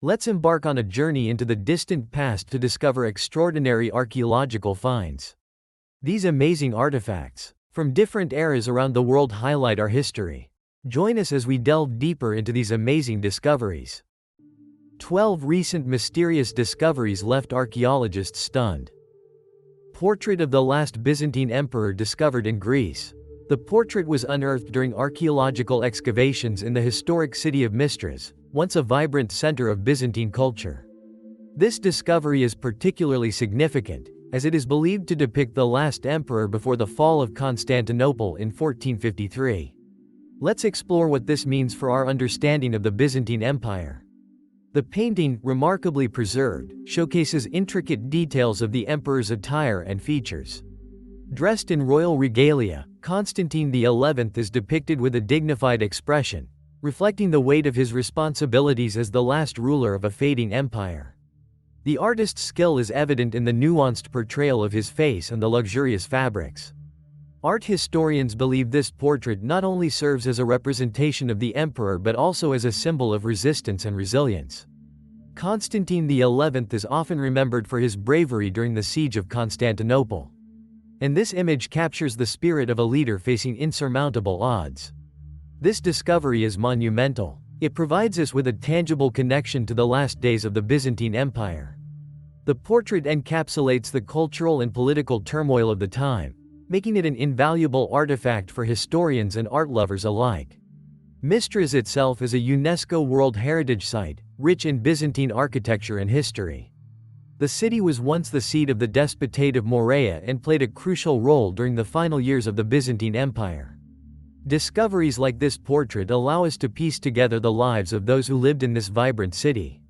Let's embark on a journey into the distant past to discover extraordinary archaeological finds. These amazing artifacts from different eras around the world highlight our history. Join us as we delve deeper into these amazing discoveries. 12 recent mysterious discoveries left archaeologists stunned. Portrait of the last Byzantine emperor discovered in Greece. The portrait was unearthed during archaeological excavations in the historic city of Mystras, once a vibrant center of Byzantine culture. This discovery is particularly significant, as it is believed to depict the last emperor before the fall of Constantinople in 1453. Let's explore what this means for our understanding of the Byzantine Empire. The painting, remarkably preserved, showcases intricate details of the emperor's attire and features. Dressed in royal regalia, Constantine XI is depicted with a dignified expression, reflecting the weight of his responsibilities as the last ruler of a fading empire. The artist's skill is evident in the nuanced portrayal of his face and the luxurious fabrics. Art historians believe this portrait not only serves as a representation of the emperor but also as a symbol of resistance and resilience. Constantine XI is often remembered for his bravery during the siege of Constantinople. And this image captures the spirit of a leader facing insurmountable odds. This discovery is monumental. It provides us with a tangible connection to the last days of the Byzantine Empire. The portrait encapsulates the cultural and political turmoil of the time, making it an invaluable artifact for historians and art lovers alike. Mystras itself is a UNESCO World Heritage Site, rich in Byzantine architecture and history. The city was once the seat of the Despotate of Morea and played a crucial role during the final years of the Byzantine Empire. Discoveries like this portrait allow us to piece together the lives of those who lived in this vibrant city.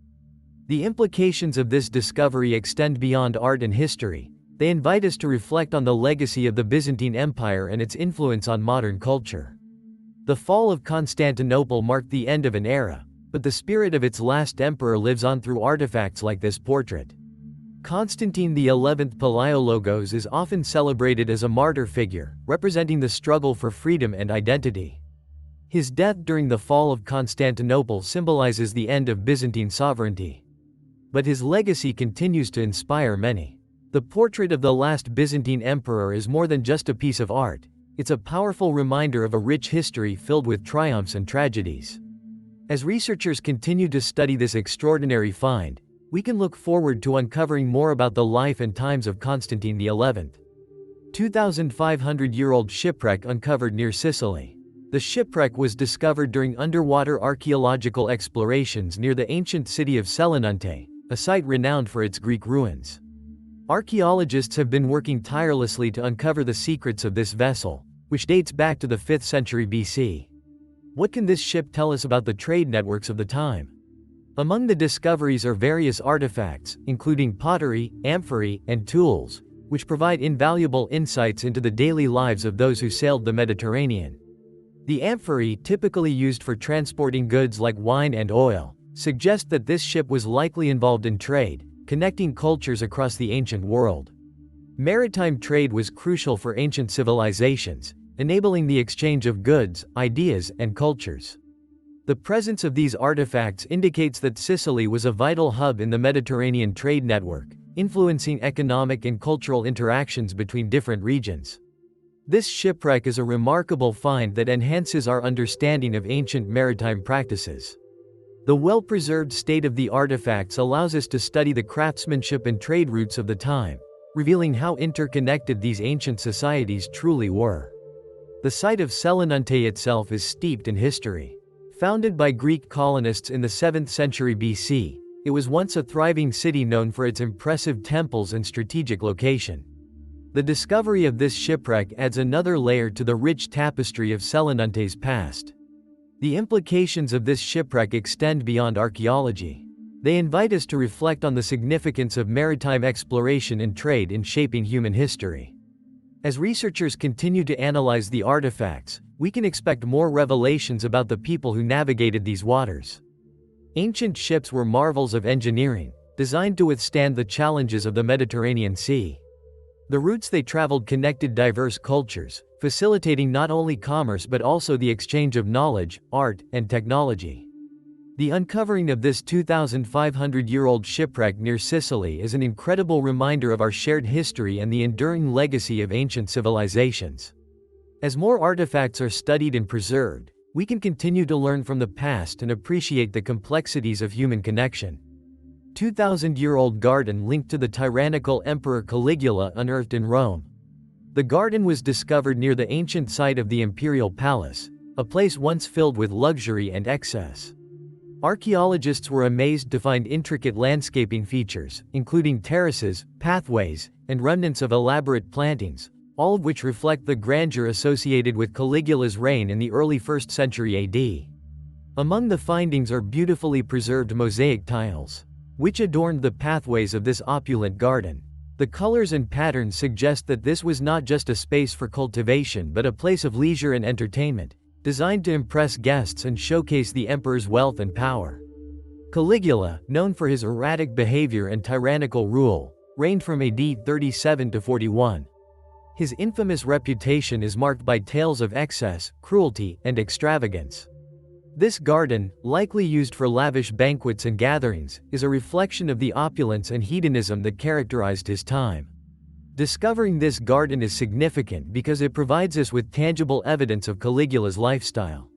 The implications of this discovery extend beyond art and history. They invite us to reflect on the legacy of the Byzantine Empire and its influence on modern culture. The fall of Constantinople marked the end of an era, but the spirit of its last emperor lives on through artifacts like this portrait. Constantine XI Palaiologos is often celebrated as a martyr figure, representing the struggle for freedom and identity. His death during the fall of Constantinople symbolizes the end of Byzantine sovereignty. But his legacy continues to inspire many. The portrait of the last Byzantine emperor is more than just a piece of art. It's a powerful reminder of a rich history filled with triumphs and tragedies. As researchers continue to study this extraordinary find, we can look forward to uncovering more about the life and times of Constantine XI. 2,500-year-old shipwreck uncovered near Sicily. The shipwreck was discovered during underwater archaeological explorations near the ancient city of Selinunte, a site renowned for its Greek ruins. Archaeologists have been working tirelessly to uncover the secrets of this vessel, which dates back to the 5th century BC. What can this ship tell us about the trade networks of the time? Among the discoveries are various artifacts, including pottery, amphorae, and tools, which provide invaluable insights into the daily lives of those who sailed the Mediterranean. The amphorae, typically used for transporting goods like wine and oil, suggest that this ship was likely involved in trade, connecting cultures across the ancient world. Maritime trade was crucial for ancient civilizations, enabling the exchange of goods, ideas, and cultures. The presence of these artifacts indicates that Sicily was a vital hub in the Mediterranean trade network, influencing economic and cultural interactions between different regions. This shipwreck is a remarkable find that enhances our understanding of ancient maritime practices. The well-preserved state of the artifacts allows us to study the craftsmanship and trade routes of the time, revealing how interconnected these ancient societies truly were. The site of Selinunte itself is steeped in history. Founded by Greek colonists in the 7th century BC, it was once a thriving city known for its impressive temples and strategic location. The discovery of this shipwreck adds another layer to the rich tapestry of Selinunte's past. The implications of this shipwreck extend beyond archaeology. They invite us to reflect on the significance of maritime exploration and trade in shaping human history. As researchers continue to analyze the artifacts, we can expect more revelations about the people who navigated these waters. Ancient ships were marvels of engineering, designed to withstand the challenges of the Mediterranean Sea. The routes they traveled connected diverse cultures, facilitating not only commerce but also the exchange of knowledge, art, and technology. The uncovering of this 2,500-year-old shipwreck near Sicily is an incredible reminder of our shared history and the enduring legacy of ancient civilizations. As more artifacts are studied and preserved, we can continue to learn from the past and appreciate the complexities of human connection. 2,000-year-old garden linked to the tyrannical emperor Caligula unearthed in Rome. The garden was discovered near the ancient site of the imperial palace, a place once filled with luxury and excess. Archaeologists were amazed to find intricate landscaping features, including terraces, pathways, and remnants of elaborate plantings, all of which reflect the grandeur associated with Caligula's reign in the early 1st century AD. Among the findings are beautifully preserved mosaic tiles, which adorned the pathways of this opulent garden. The colors and patterns suggest that this was not just a space for cultivation but a place of leisure and entertainment, designed to impress guests and showcase the emperor's wealth and power. Caligula, known for his erratic behavior and tyrannical rule, reigned from AD 37 to 41. His infamous reputation is marked by tales of excess, cruelty, and extravagance. This garden, likely used for lavish banquets and gatherings, is a reflection of the opulence and hedonism that characterized his time. Discovering this garden is significant because it provides us with tangible evidence of Caligula's lifestyle.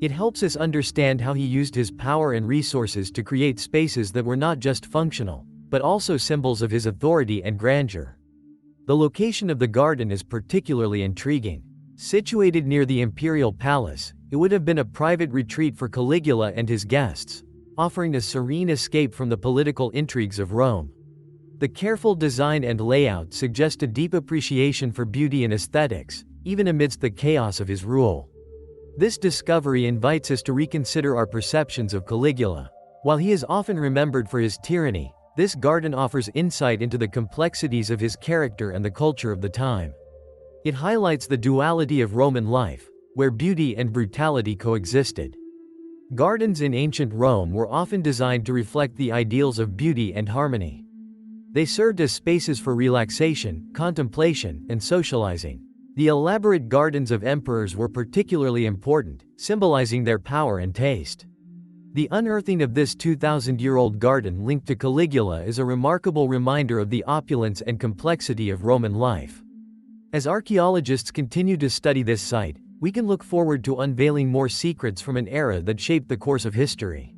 It helps us understand how he used his power and resources to create spaces that were not just functional, but also symbols of his authority and grandeur. The location of the garden is particularly intriguing. Situated near the imperial palace, it would have been a private retreat for Caligula and his guests, offering a serene escape from the political intrigues of Rome. The careful design and layout suggest a deep appreciation for beauty and aesthetics, even amidst the chaos of his rule. This discovery invites us to reconsider our perceptions of Caligula. While he is often remembered for his tyranny, this garden offers insight into the complexities of his character and the culture of the time. It highlights the duality of Roman life, where beauty and brutality coexisted. Gardens in ancient Rome were often designed to reflect the ideals of beauty and harmony. They served as spaces for relaxation, contemplation, and socializing. The elaborate gardens of emperors were particularly important, symbolizing their power and taste. The unearthing of this 2,000-year-old garden linked to Caligula is a remarkable reminder of the opulence and complexity of Roman life. As archaeologists continue to study this site, we can look forward to unveiling more secrets from an era that shaped the course of history.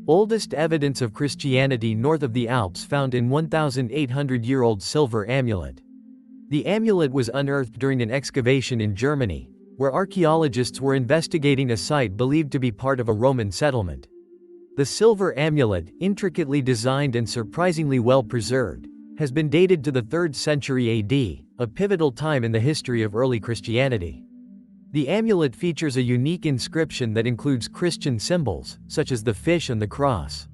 Oldest evidence of Christianity north of the Alps found in 1,800-year-old silver amulet. The amulet was unearthed during an excavation in Germany, where archaeologists were investigating a site believed to be part of a Roman settlement. The silver amulet, intricately designed and surprisingly well preserved, has been dated to the 3rd century AD, a pivotal time in the history of early Christianity. The amulet features a unique inscription that includes Christian symbols, such as the fish and the cross,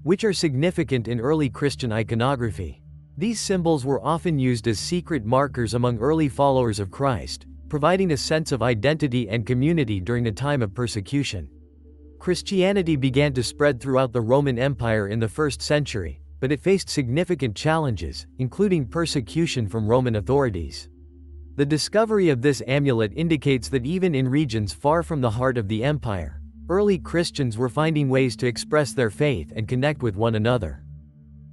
which are significant in early Christian iconography. These symbols were often used as secret markers among early followers of Christ, providing a sense of identity and community during a time of persecution. Christianity began to spread throughout the Roman Empire in the 1st century, but it faced significant challenges, including persecution from Roman authorities. The discovery of this amulet indicates that even in regions far from the heart of the empire, early Christians were finding ways to express their faith and connect with one another.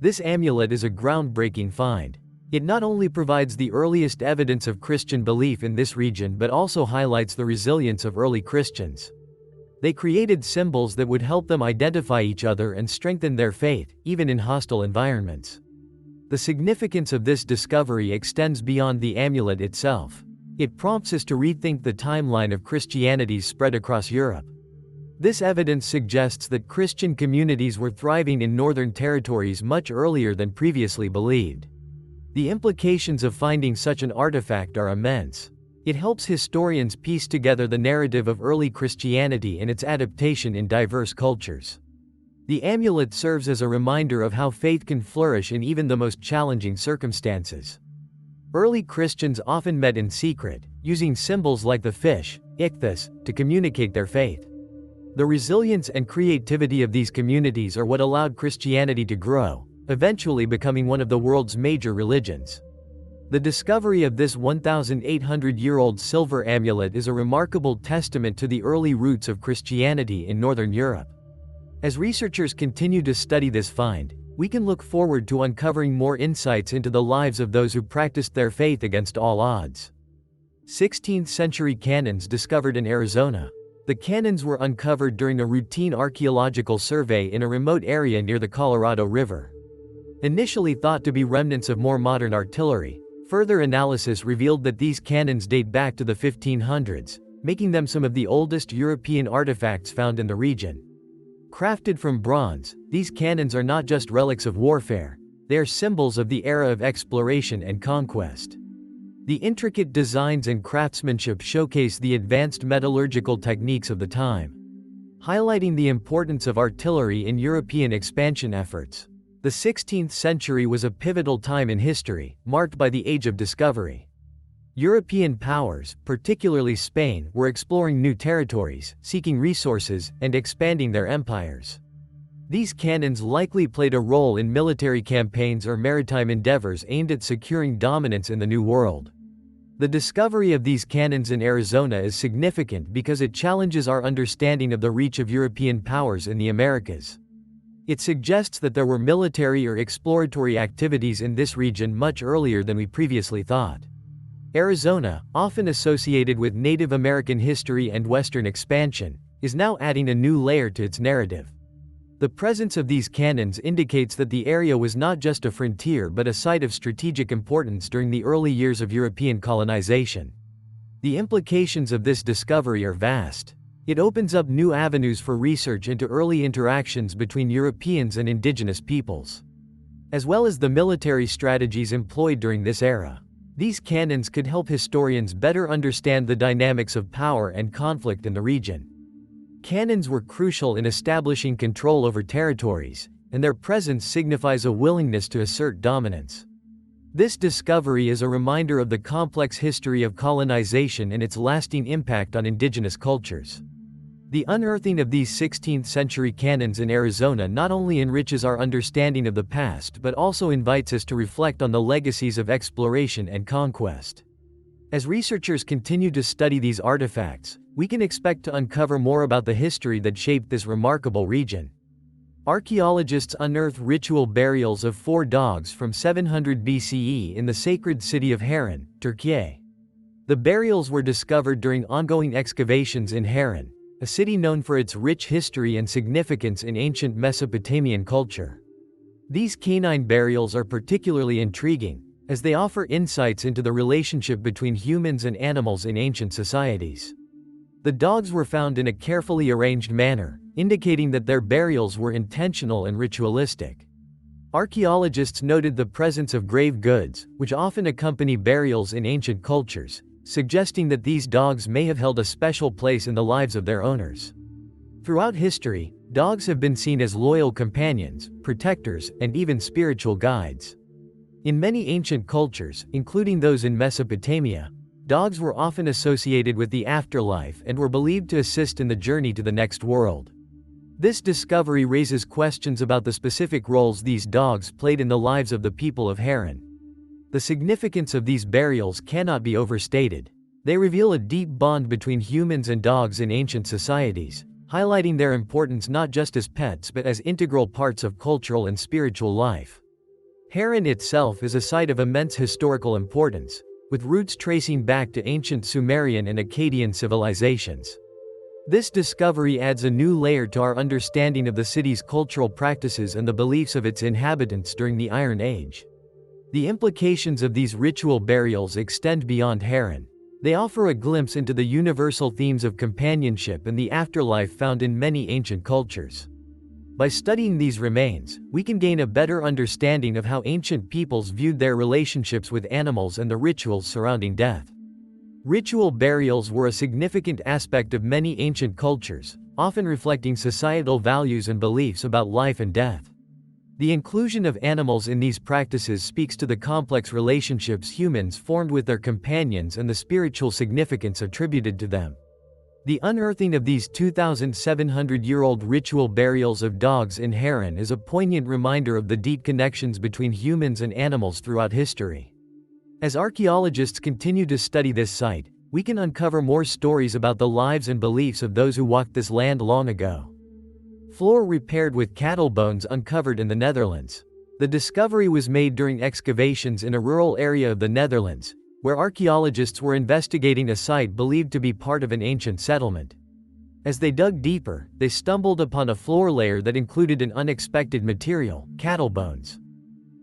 This amulet is a groundbreaking find. It not only provides the earliest evidence of Christian belief in this region but also highlights the resilience of early Christians. They created symbols that would help them identify each other and strengthen their faith, even in hostile environments. The significance of this discovery extends beyond the amulet itself. It prompts us to rethink the timeline of Christianity's spread across Europe. This evidence suggests that Christian communities were thriving in northern territories much earlier than previously believed. The implications of finding such an artifact are immense. It helps historians piece together the narrative of early Christianity and its adaptation in diverse cultures. The amulet serves as a reminder of how faith can flourish in even the most challenging circumstances. Early Christians often met in secret, using symbols like the fish, ichthys, to communicate their faith. The resilience and creativity of these communities are what allowed Christianity to grow, eventually becoming one of the world's major religions. The discovery of this 1,800-year-old silver amulet is a remarkable testament to the early roots of Christianity in Northern Europe. As researchers continue to study this find, we can look forward to uncovering more insights into the lives of those who practiced their faith against all odds. 16th century cannons discovered in Arizona. The cannons were uncovered during a routine archaeological survey in a remote area near the Colorado River. Initially thought to be remnants of more modern artillery, further analysis revealed that these cannons date back to the 1500s, making them some of the oldest European artifacts found in the region. Crafted from bronze, these cannons are not just relics of warfare, they are symbols of the era of exploration and conquest. The intricate designs and craftsmanship showcase the advanced metallurgical techniques of the time, highlighting the importance of artillery in European expansion efforts. The 16th century was a pivotal time in history, marked by the Age of Discovery. European powers, particularly Spain, were exploring new territories, seeking resources, and expanding their empires. These cannons likely played a role in military campaigns or maritime endeavors aimed at securing dominance in the New World. The discovery of these cannons in Arizona is significant because it challenges our understanding of the reach of European powers in the Americas. It suggests that there were military or exploratory activities in this region much earlier than we previously thought. Arizona, often associated with Native American history and Western expansion, is now adding a new layer to its narrative. The presence of these cannons indicates that the area was not just a frontier but a site of strategic importance during the early years of European colonization. The implications of this discovery are vast. It opens up new avenues for research into early interactions between Europeans and indigenous peoples, as well as the military strategies employed during this era. These cannons could help historians better understand the dynamics of power and conflict in the region. Cannons were crucial in establishing control over territories, and their presence signifies a willingness to assert dominance. This discovery is a reminder of the complex history of colonization and its lasting impact on indigenous cultures. The unearthing of these 16th-century cannons in Arizona not only enriches our understanding of the past but also invites us to reflect on the legacies of exploration and conquest. As researchers continue to study these artifacts, we can expect to uncover more about the history that shaped this remarkable region. Archaeologists unearthed ritual burials of 4 dogs from 700 BCE in the sacred city of Harran, Türkiye. The burials were discovered during ongoing excavations in Harran, a city known for its rich history and significance in ancient Mesopotamian culture. These canine burials are particularly intriguing, as they offer insights into the relationship between humans and animals in ancient societies. The dogs were found in a carefully arranged manner, indicating that their burials were intentional and ritualistic. Archaeologists noted the presence of grave goods, which often accompany burials in ancient cultures, suggesting that these dogs may have held a special place in the lives of their owners. Throughout history, dogs have been seen as loyal companions, protectors, and even spiritual guides. In many ancient cultures, including those in Mesopotamia, dogs were often associated with the afterlife and were believed to assist in the journey to the next world. This discovery raises questions about the specific roles these dogs played in the lives of the people of Harran. The significance of these burials cannot be overstated. They reveal a deep bond between humans and dogs in ancient societies, highlighting their importance not just as pets but as integral parts of cultural and spiritual life. Harran itself is a site of immense historical importance, with roots tracing back to ancient Sumerian and Akkadian civilizations. This discovery adds a new layer to our understanding of the city's cultural practices and the beliefs of its inhabitants during the Iron Age. The implications of these ritual burials extend beyond Harran. They offer a glimpse into the universal themes of companionship and the afterlife found in many ancient cultures. By studying these remains, we can gain a better understanding of how ancient peoples viewed their relationships with animals and the rituals surrounding death. Ritual burials were a significant aspect of many ancient cultures, often reflecting societal values and beliefs about life and death. The inclusion of animals in these practices speaks to the complex relationships humans formed with their companions and the spiritual significance attributed to them. The unearthing of these 2,700-year-old ritual burials of dogs in Harran is a poignant reminder of the deep connections between humans and animals throughout history. As archaeologists continue to study this site, we can uncover more stories about the lives and beliefs of those who walked this land long ago. Floor repaired with cattle bones uncovered in the Netherlands. The discovery was made during excavations in a rural area of the Netherlands, where archaeologists were investigating a site believed to be part of an ancient settlement. As they dug deeper, they stumbled upon a floor layer that included an unexpected material, cattle bones.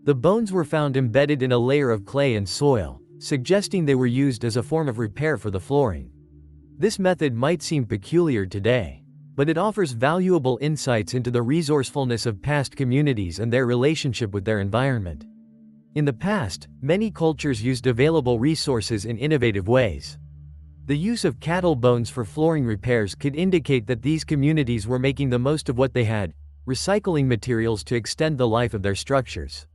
The bones were found embedded in a layer of clay and soil, suggesting they were used as a form of repair for the flooring. This method might seem peculiar today, but it offers valuable insights into the resourcefulness of past communities and their relationship with their environment. In the past, many cultures used available resources in innovative ways. The use of cattle bones for flooring repairs could indicate that these communities were making the most of what they had, recycling materials to extend the life of their structures.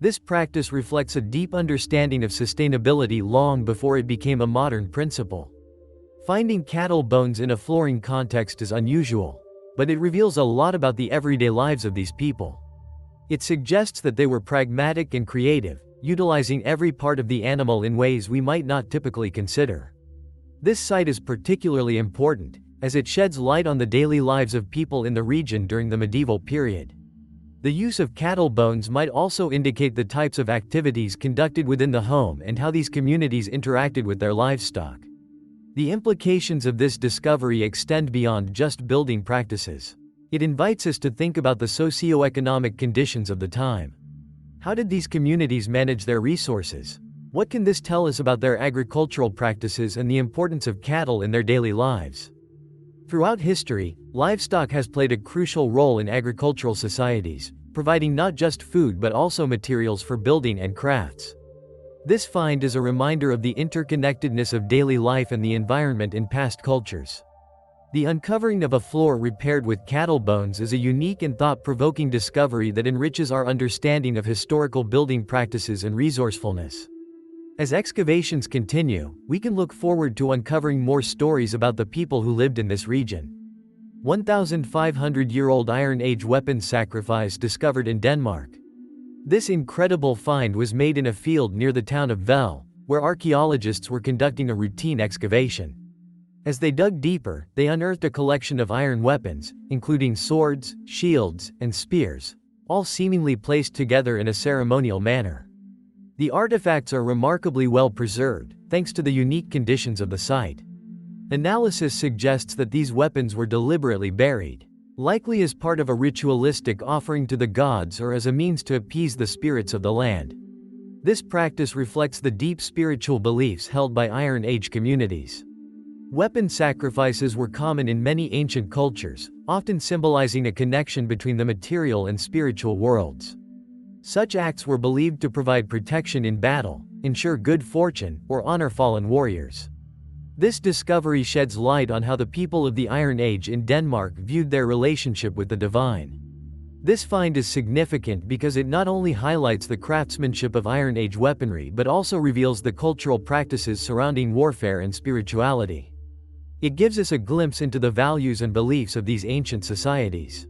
This practice reflects a deep understanding of sustainability long before it became a modern principle. Finding cattle bones in a flooring context is unusual, but it reveals a lot about the everyday lives of these people. It suggests that they were pragmatic and creative, utilizing every part of the animal in ways we might not typically consider. This site is particularly important, as it sheds light on the daily lives of people in the region during the medieval period. The use of cattle bones might also indicate the types of activities conducted within the home and how these communities interacted with their livestock. The implications of this discovery extend beyond just building practices. It invites us to think about the socio-economic conditions of the time. How did these communities manage their resources? What can this tell us about their agricultural practices and the importance of cattle in their daily lives? Throughout history, livestock has played a crucial role in agricultural societies, providing not just food but also materials for building and crafts. This find is a reminder of the interconnectedness of daily life and the environment in past cultures. The uncovering of a floor repaired with cattle bones is a unique and thought-provoking discovery that enriches our understanding of historical building practices and resourcefulness. As excavations continue, we can look forward to uncovering more stories about the people who lived in this region. 1,500-year-old Iron Age weapons sacrifice discovered in Denmark. This incredible find was made in a field near the town of Vel, where archaeologists were conducting a routine excavation. As they dug deeper, they unearthed a collection of iron weapons, including swords, shields, and spears, all seemingly placed together in a ceremonial manner. The artifacts are remarkably well preserved, thanks to the unique conditions of the site. Analysis suggests that these weapons were deliberately buried, likely as part of a ritualistic offering to the gods or as a means to appease the spirits of the land. This practice reflects the deep spiritual beliefs held by Iron Age communities. Weapon sacrifices were common in many ancient cultures, often symbolizing a connection between the material and spiritual worlds. Such acts were believed to provide protection in battle, ensure good fortune, or honor fallen warriors. This discovery sheds light on how the people of the Iron Age in Denmark viewed their relationship with the divine. This find is significant because it not only highlights the craftsmanship of Iron Age weaponry but also reveals the cultural practices surrounding warfare and spirituality. It gives us a glimpse into the values and beliefs of these ancient societies.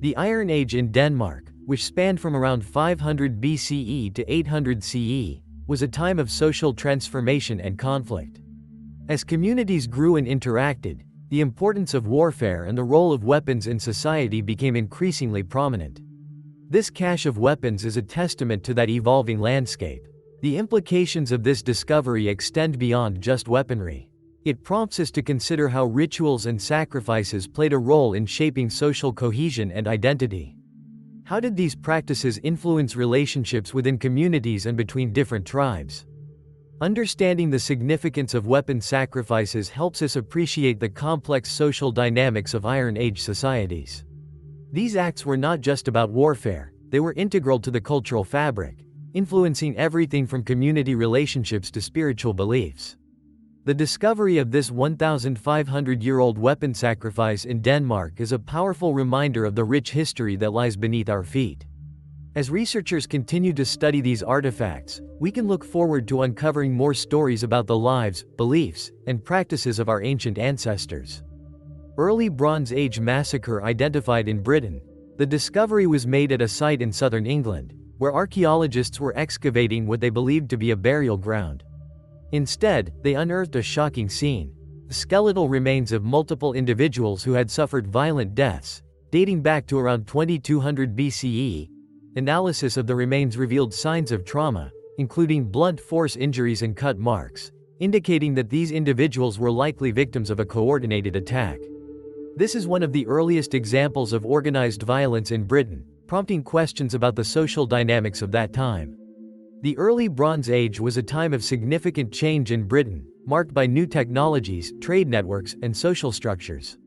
The Iron Age in Denmark, which spanned from around 500 B.C.E. to 800 CE, was a time of social transformation and conflict. As communities grew and interacted, the importance of warfare and the role of weapons in society became increasingly prominent. This cache of weapons is a testament to that evolving landscape. The implications of this discovery extend beyond just weaponry. It prompts us to consider how rituals and sacrifices played a role in shaping social cohesion and identity. How did these practices influence relationships within communities and between different tribes? Understanding the significance of weapon sacrifices helps us appreciate the complex social dynamics of Iron Age societies. These acts were not just about warfare, they were integral to the cultural fabric, influencing everything from community relationships to spiritual beliefs. The discovery of this 1,500-year-old weapon sacrifice in Denmark is a powerful reminder of the rich history that lies beneath our feet. As researchers continue to study these artifacts, we can look forward to uncovering more stories about the lives, beliefs, and practices of our ancient ancestors. Early Bronze Age massacre identified in Britain. The discovery was made at a site in southern England, where archaeologists were excavating what they believed to be a burial ground. Instead, they unearthed a shocking scene: the skeletal remains of multiple individuals who had suffered violent deaths, dating back to around 2200 BCE. Analysis of the remains revealed signs of trauma, including blunt force injuries and cut marks, indicating that these individuals were likely victims of a coordinated attack. This is one of the earliest examples of organized violence in Britain, prompting questions about the social dynamics of that time. The early Bronze Age was a time of significant change in Britain, marked by new technologies, trade networks, and social structures.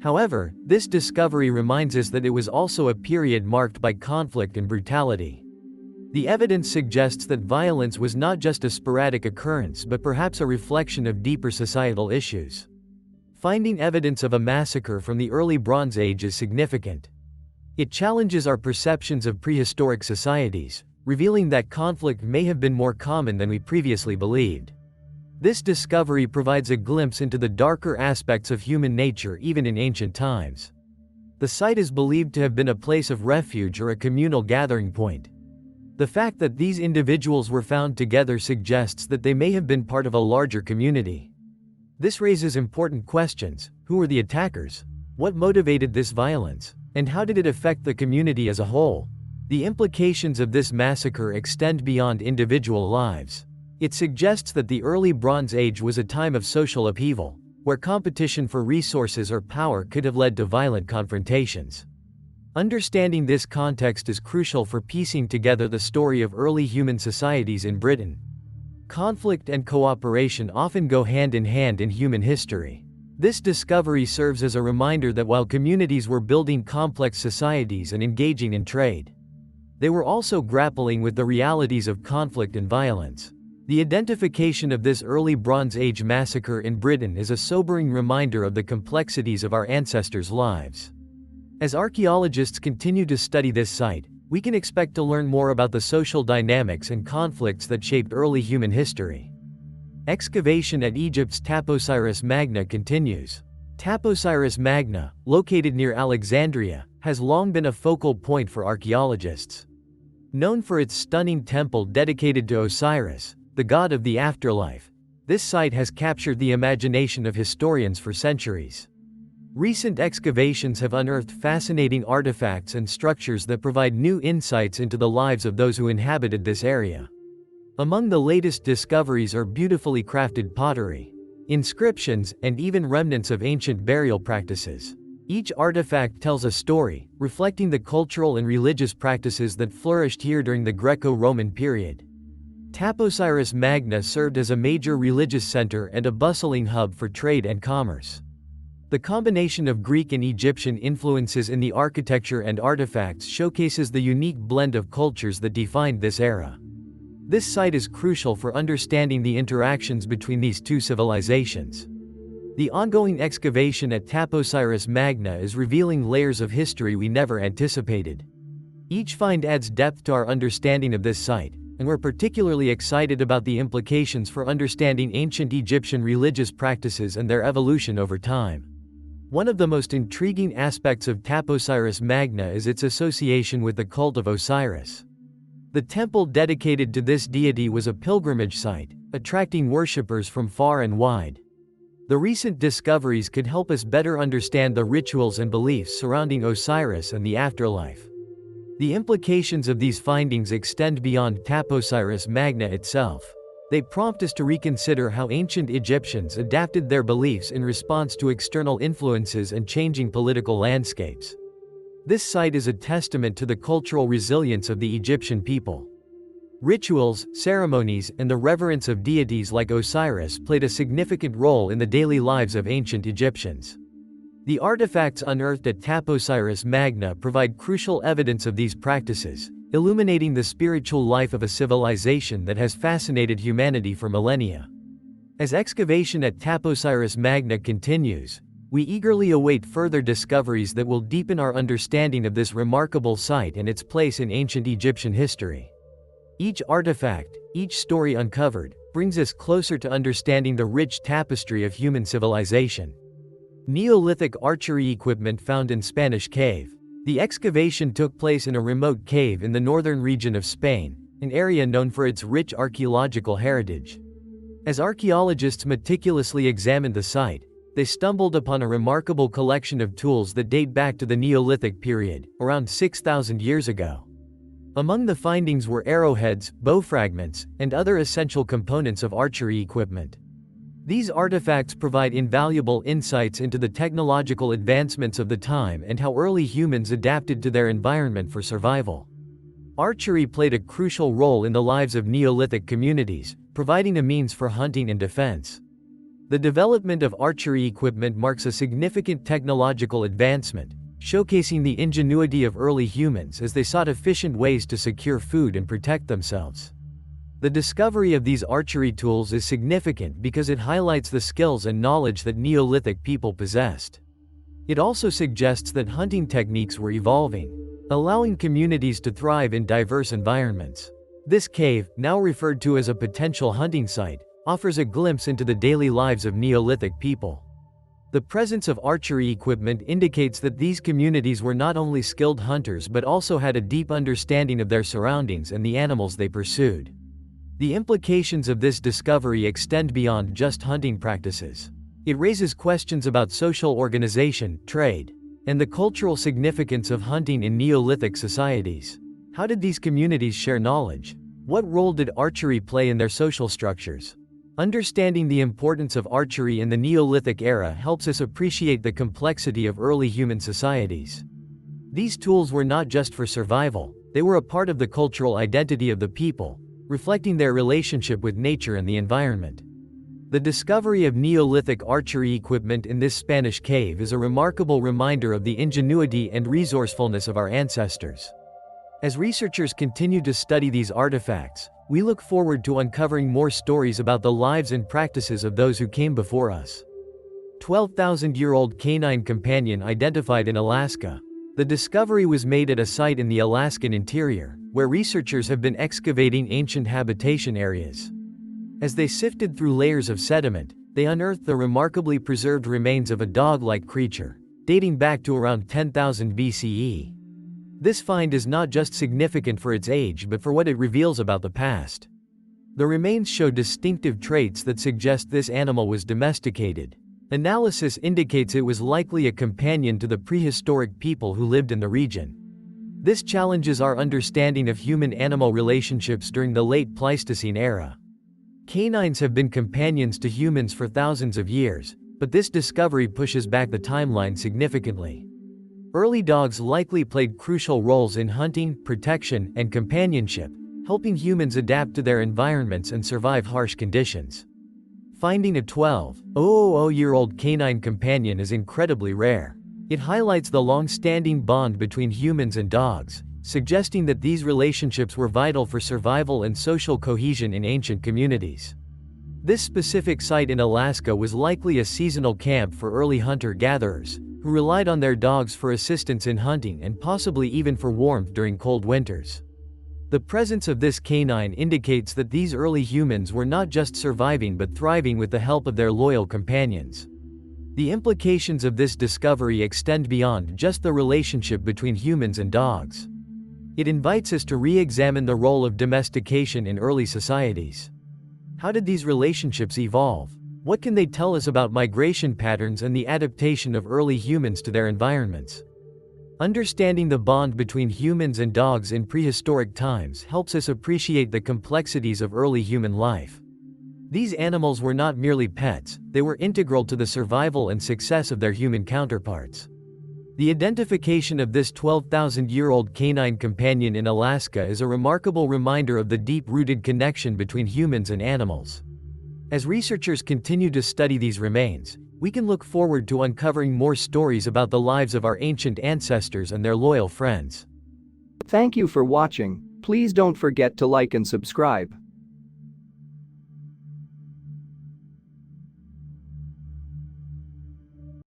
However, this discovery reminds us that it was also a period marked by conflict and brutality. The evidence suggests that violence was not just a sporadic occurrence but perhaps a reflection of deeper societal issues. Finding evidence of a massacre from the early Bronze Age is significant. It challenges our perceptions of prehistoric societies, revealing that conflict may have been more common than we previously believed. This discovery provides a glimpse into the darker aspects of human nature even in ancient times. The site is believed to have been a place of refuge or a communal gathering point. The fact that these individuals were found together suggests that they may have been part of a larger community. This raises important questions: who were the attackers? What motivated this violence? And how did it affect the community as a whole? The implications of this massacre extend beyond individual lives. It suggests that the early Bronze Age was a time of social upheaval, where competition for resources or power could have led to violent confrontations. Understanding this context is crucial for piecing together the story of early human societies in Britain. Conflict and cooperation often go hand in hand in human history. This discovery serves as a reminder that while communities were building complex societies and engaging in trade, they were also grappling with the realities of conflict and violence. The identification of this early Bronze Age massacre in Britain is a sobering reminder of the complexities of our ancestors' lives. As archaeologists continue to study this site, we can expect to learn more about the social dynamics and conflicts that shaped early human history. Excavation at Egypt's Taposiris Magna continues. Taposiris Magna, located near Alexandria, has long been a focal point for archaeologists. Known for its stunning temple dedicated to Osiris, the god of the afterlife, this site has captured the imagination of historians for centuries. Recent excavations have unearthed fascinating artifacts and structures that provide new insights into the lives of those who inhabited this area. Among the latest discoveries are beautifully crafted pottery, inscriptions, and even remnants of ancient burial practices. Each artifact tells a story, reflecting the cultural and religious practices that flourished here during the Greco-Roman period. Taposiris Magna served as a major religious center and a bustling hub for trade and commerce. The combination of Greek and Egyptian influences in the architecture and artifacts showcases the unique blend of cultures that defined this era. This site is crucial for understanding the interactions between these two civilizations. The ongoing excavation at Taposiris Magna is revealing layers of history we never anticipated. Each find adds depth to our understanding of this site, and we're particularly excited about the implications for understanding ancient Egyptian religious practices and their evolution over time. One of the most intriguing aspects of Taposiris Magna is its association with the cult of Osiris. The temple dedicated to this deity was a pilgrimage site, attracting worshippers from far and wide. The recent discoveries could help us better understand the rituals and beliefs surrounding Osiris and the afterlife. The implications of these findings extend beyond Taposiris Magna itself. They prompt us to reconsider how ancient Egyptians adapted their beliefs in response to external influences and changing political landscapes. This site is a testament to the cultural resilience of the Egyptian people. Rituals, ceremonies, and the reverence of deities like Osiris played a significant role in the daily lives of ancient Egyptians. The artifacts unearthed at Taposiris Magna provide crucial evidence of these practices, illuminating the spiritual life of a civilization that has fascinated humanity for millennia. As excavation at Taposiris Magna continues, we eagerly await further discoveries that will deepen our understanding of this remarkable site and its place in ancient Egyptian history. Each artifact, each story uncovered, brings us closer to understanding the rich tapestry of human civilization. Neolithic archery equipment found in Spanish cave. The excavation took place in a remote cave in the northern region of Spain, an area known for its rich archaeological heritage. As archaeologists meticulously examined the site, they stumbled upon a remarkable collection of tools that date back to the Neolithic period, around 6,000 years ago. Among the findings were arrowheads, bow fragments, and other essential components of archery equipment. These artifacts provide invaluable insights into the technological advancements of the time and how early humans adapted to their environment for survival. Archery played a crucial role in the lives of Neolithic communities, providing a means for hunting and defense. The development of archery equipment marks a significant technological advancement, showcasing the ingenuity of early humans as they sought efficient ways to secure food and protect themselves. The discovery of these archery tools is significant because it highlights the skills and knowledge that Neolithic people possessed. It also suggests that hunting techniques were evolving, allowing communities to thrive in diverse environments. This cave, now referred to as a potential hunting site, offers a glimpse into the daily lives of Neolithic people. The presence of archery equipment indicates that these communities were not only skilled hunters but also had a deep understanding of their surroundings and the animals they pursued. The implications of this discovery extend beyond just hunting practices. It raises questions about social organization, trade, and the cultural significance of hunting in Neolithic societies. How did these communities share knowledge? What role did archery play in their social structures? Understanding the importance of archery in the Neolithic era helps us appreciate the complexity of early human societies. These tools were not just for survival, they were a part of the cultural identity of the people, reflecting their relationship with nature and the environment. The discovery of Neolithic archery equipment in this Spanish cave is a remarkable reminder of the ingenuity and resourcefulness of our ancestors. As researchers continue to study these artifacts, we look forward to uncovering more stories about the lives and practices of those who came before us. 12,000-year-old canine companion identified in Alaska. The discovery was made at a site in the Alaskan interior, where researchers have been excavating ancient habitation areas. As they sifted through layers of sediment, they unearthed the remarkably preserved remains of a dog-like creature, dating back to around 10,000 B.C.E. This find is not just significant for its age but for what it reveals about the past. The remains show distinctive traits that suggest this animal was domesticated. Analysis indicates it was likely a companion to the prehistoric people who lived in the region. This challenges our understanding of human-animal relationships during the late Pleistocene era. Canines have been companions to humans for thousands of years, but this discovery pushes back the timeline significantly. Early dogs likely played crucial roles in hunting, protection, and companionship, helping humans adapt to their environments and survive harsh conditions. Finding a 12,000-year-old canine companion is incredibly rare. It highlights the long-standing bond between humans and dogs, suggesting that these relationships were vital for survival and social cohesion in ancient communities. This specific site in Alaska was likely a seasonal camp for early hunter-gatherers, who relied on their dogs for assistance in hunting and possibly even for warmth during cold winters. The presence of this canine indicates that these early humans were not just surviving but thriving with the help of their loyal companions. The implications of this discovery extend beyond just the relationship between humans and dogs. It invites us to re-examine the role of domestication in early societies. How did these relationships evolve? What can they tell us about migration patterns and the adaptation of early humans to their environments? Understanding the bond between humans and dogs in prehistoric times helps us appreciate the complexities of early human life. These animals were not merely pets, they were integral to the survival and success of their human counterparts. The identification of this 12,000-year-old canine companion in Alaska is a remarkable reminder of the deep-rooted connection between humans and animals. As researchers continue to study these remains, we can look forward to uncovering more stories about the lives of our ancient ancestors and their loyal friends. Thank you for watching. Please don't forget to like and subscribe.